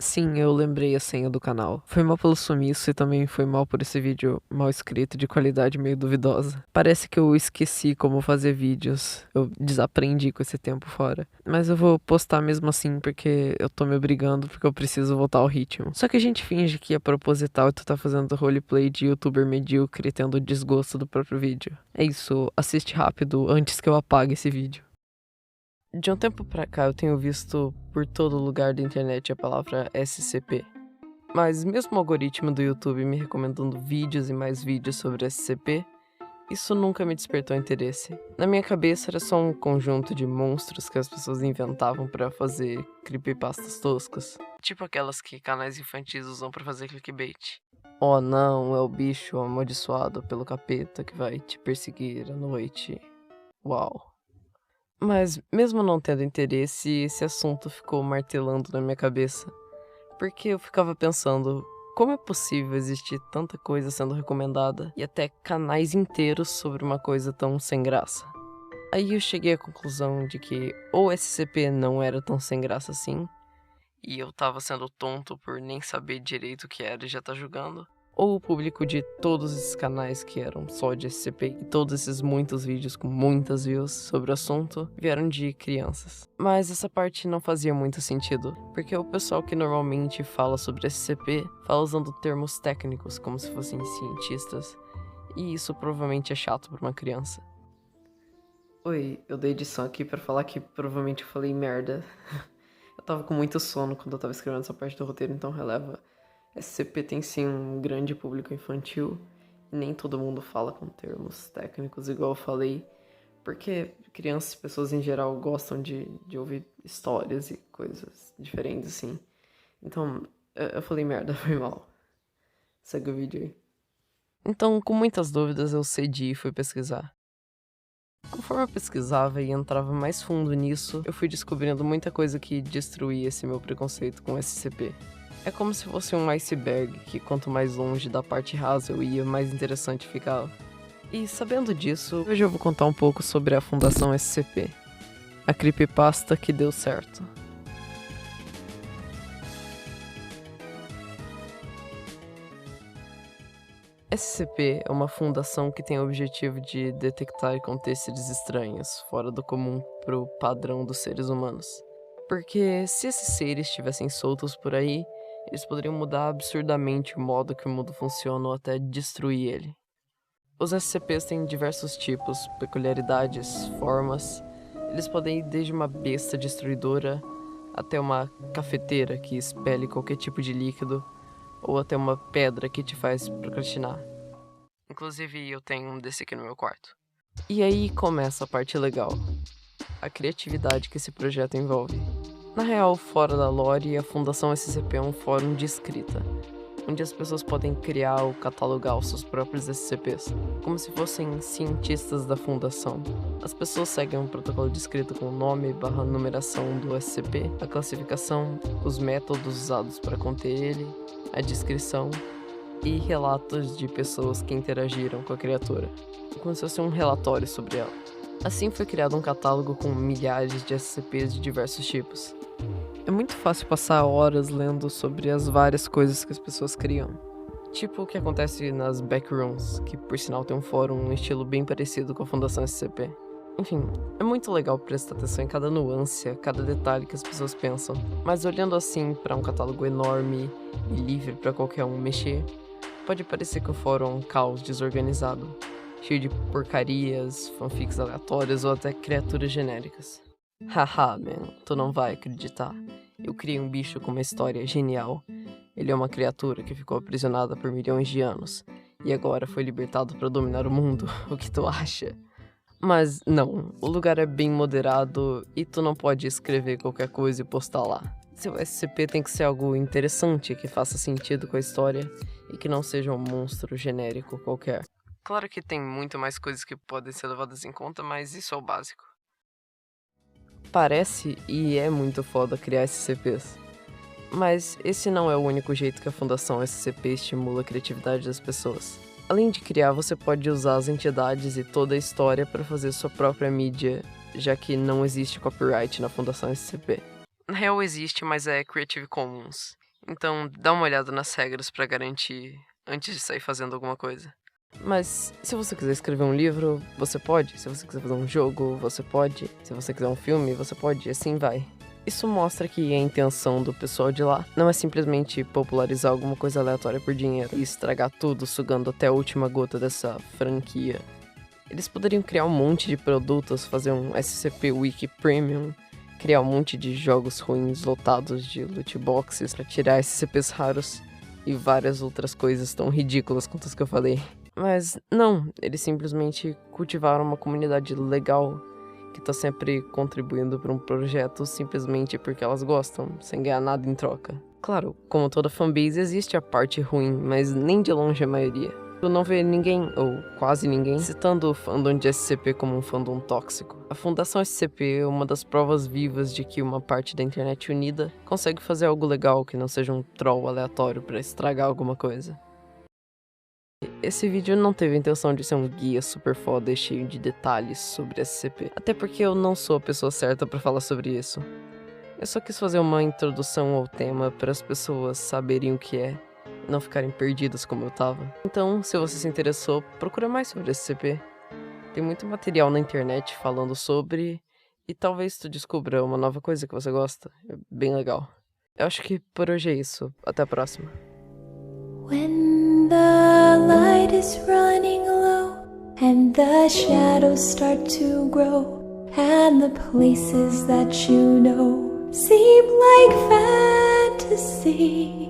Sim, eu lembrei a senha do canal. Foi mal pelo sumiço e também foi mal por esse vídeo mal escrito de qualidade meio duvidosa. Parece que eu esqueci como fazer vídeos. Eu desaprendi com esse tempo fora. Mas eu vou postar mesmo assim porque eu tô me obrigando porque eu preciso voltar ao ritmo. Só que a gente finge que é proposital e tu tá fazendo roleplay de youtuber medíocre tendo desgosto do próprio vídeo. É isso, assiste rápido antes que eu apague esse vídeo. De um tempo pra cá eu tenho visto por todo lugar da internet a palavra SCP. Mas mesmo o algoritmo do YouTube me recomendando vídeos e mais vídeos sobre SCP, isso nunca me despertou interesse. Na minha cabeça era só um conjunto de monstros que as pessoas inventavam pra fazer creepypastas toscas. Tipo aquelas que canais infantis usam pra fazer clickbait. Oh não, é o bicho amaldiçoado pelo capeta que vai te perseguir à noite. Uau. Mas, mesmo não tendo interesse, esse assunto ficou martelando na minha cabeça. Porque eu ficava pensando, como é possível existir tanta coisa sendo recomendada e até canais inteiros sobre uma coisa tão sem graça? Aí eu cheguei à conclusão de que ou SCP não era tão sem graça assim, e eu tava sendo tonto por nem saber direito o que era e já tá julgando, ou o público de todos esses canais que eram só de SCP e todos esses muitos vídeos com muitas views sobre o assunto vieram de crianças. Mas essa parte não fazia muito sentido, porque o pessoal que normalmente fala sobre SCP fala usando termos técnicos como se fossem cientistas, e isso provavelmente é chato para uma criança. Oi, eu dei edição aqui pra falar que provavelmente eu falei merda. Eu tava com muito sono quando eu tava escrevendo essa parte do roteiro, então releva. SCP tem sim um grande público infantil e nem todo mundo fala com termos técnicos, igual eu falei, porque crianças e pessoas em geral gostam de ouvir histórias e coisas diferentes assim. Então, eu falei merda, foi mal. Segue o vídeo aí. Então, com muitas dúvidas, eu cedi e fui pesquisar. Conforme eu pesquisava e entrava mais fundo nisso, eu fui descobrindo muita coisa que destruía esse meu preconceito com SCP. É como se fosse um iceberg que quanto mais longe da parte rasa eu ia, mais interessante ficava. E sabendo disso, hoje eu vou contar um pouco sobre a Fundação SCP, a creepypasta que deu certo. SCP é uma fundação que tem o objetivo de detectar e conter seres estranhos, fora do comum pro padrão dos seres humanos. Porque se esses seres estivessem soltos por aí, eles poderiam mudar absurdamente o modo que o mundo funciona ou até destruir ele. Os SCPs têm diversos tipos, peculiaridades, formas. Eles podem ir desde uma besta destruidora até uma cafeteira que expele qualquer tipo de líquido, ou até uma pedra que te faz procrastinar. Inclusive, eu tenho um desse aqui no meu quarto. E aí começa a parte legal. A criatividade que esse projeto envolve. Na real, fora da lore, a Fundação SCP é um fórum de escrita, onde as pessoas podem criar ou catalogar os seus próprios SCPs, como se fossem cientistas da fundação. As pessoas seguem um protocolo de escrita com o nome / numeração do SCP, a classificação, os métodos usados para conter ele, a descrição e relatos de pessoas que interagiram com a criatura, como se fosse um relatório sobre ela. Assim foi criado um catálogo com milhares de SCPs de diversos tipos. É muito fácil passar horas lendo sobre as várias coisas que as pessoas criam. Tipo o que acontece nas Backrooms, que por sinal tem um fórum um estilo bem parecido com a Fundação SCP. Enfim, é muito legal prestar atenção em cada nuance, cada detalhe que as pessoas pensam. Mas olhando assim para um catálogo enorme e livre para qualquer um mexer, pode parecer que o fórum é um caos desorganizado, cheio de porcarias, fanfics aleatórias ou até criaturas genéricas. Haha, man, tu não vai acreditar. Eu criei um bicho com uma história genial. Ele é uma criatura que ficou aprisionada por milhões de anos e agora foi libertado para dominar o mundo. O que tu acha? Mas não, o lugar é bem moderado e tu não pode escrever qualquer coisa e postar lá. Seu SCP tem que ser algo interessante, que faça sentido com a história e que não seja um monstro genérico qualquer. Claro que tem muito mais coisas que podem ser levadas em conta, mas isso é o básico. Parece e é muito foda criar SCPs. Mas esse não é o único jeito que a Fundação SCP estimula a criatividade das pessoas. Além de criar, você pode usar as entidades e toda a história para fazer sua própria mídia, já que não existe copyright na Fundação SCP. Na real existe, mas é Creative Commons. Então dá uma olhada nas regras pra garantir antes de sair fazendo alguma coisa. Mas se você quiser escrever um livro, você pode. Se você quiser fazer um jogo, você pode. Se você quiser um filme, você pode. E assim vai. Isso mostra que a intenção do pessoal de lá não é simplesmente popularizar alguma coisa aleatória por dinheiro e estragar tudo, sugando até a última gota dessa franquia. Eles poderiam criar um monte de produtos, fazer um SCP Wiki Premium, criar um monte de jogos ruins lotados de loot boxes pra tirar SCPs raros e várias outras coisas tão ridículas quanto as que eu falei. Mas não, eles simplesmente cultivaram uma comunidade legal que tá sempre contribuindo para um projeto simplesmente porque elas gostam, sem ganhar nada em troca. Claro, como toda fanbase existe a parte ruim, mas nem de longe a maioria. Tu não vê ninguém, ou quase ninguém, citando o fandom de SCP como um fandom tóxico. A Fundação SCP é uma das provas vivas de que uma parte da internet unida consegue fazer algo legal que não seja um troll aleatório para estragar alguma coisa. Esse vídeo não teve a intenção de ser um guia super foda e cheio de detalhes sobre SCP, até porque eu não sou a pessoa certa pra falar sobre isso. Eu só quis fazer uma introdução ao tema para as pessoas saberem o que é e não ficarem perdidas como eu tava. Então, se você se interessou, procura mais sobre SCP. Tem muito material na internet falando sobre, e talvez tu descubra uma nova coisa que você gosta. É bem legal. Eu acho que por hoje é isso. Até a próxima. When the light is running low and the shadows start to grow and the places that you know seem like fantasy,